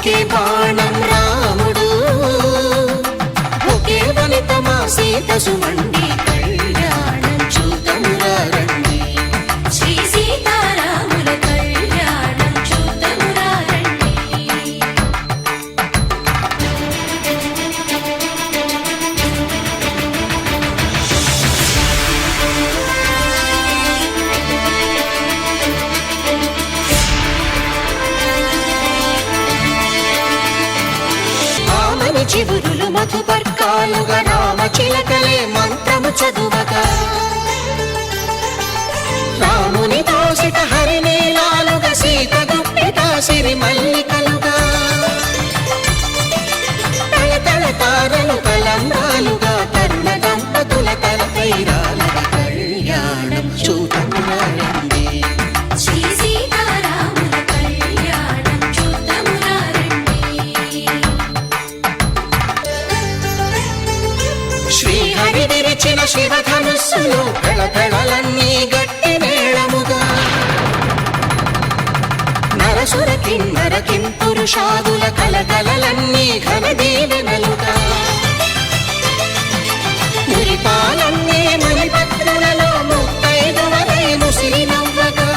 ఒకే బాణం రాముడు, ఒకే వనిత మా సీత సుమండి, కళ్యాణం చూద్దామురా రండి. శ్రీ సీతారాముల కళ్యాణం చూద్దామురా రండి. ఆమని చివురులు మధుపర్కాలుగా రామ చిలకలే మంత్రము చదువగా, రాముని దోసిట హరినీలాలుగా సీత గుప్పిట సిరి మల్లికలుగా, తళతళ తారలు తలంబ్రాలుగా తరుణ దంపతుల తలపైరాలుగా, కళ్యాణం చూద్దామురా రండి. శ్రీ సీతారాముల కళ్యాణం చూద్దామురా రండి. శ్రీహరి విరిచిన శివధనుస్సులు పెళపెళలన్నీ గట్టి మేళముగా, నరసుర కిన్నర కింపురుషాదుల కలకలలన్నీ ఘన దీవెనలుగా, మురిపాలన్నీ మణిపత్రులలో ముత్తైదువలై ముసిరి నవ్వగా,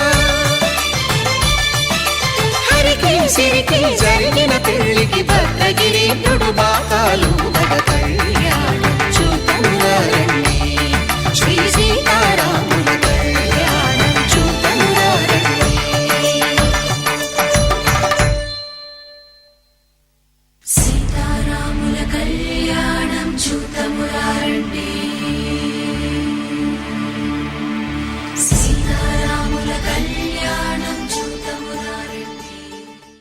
హరికి సిరికి జరిగిన పెళ్లికి భద్రగిరీంద్రుడు బాకాలు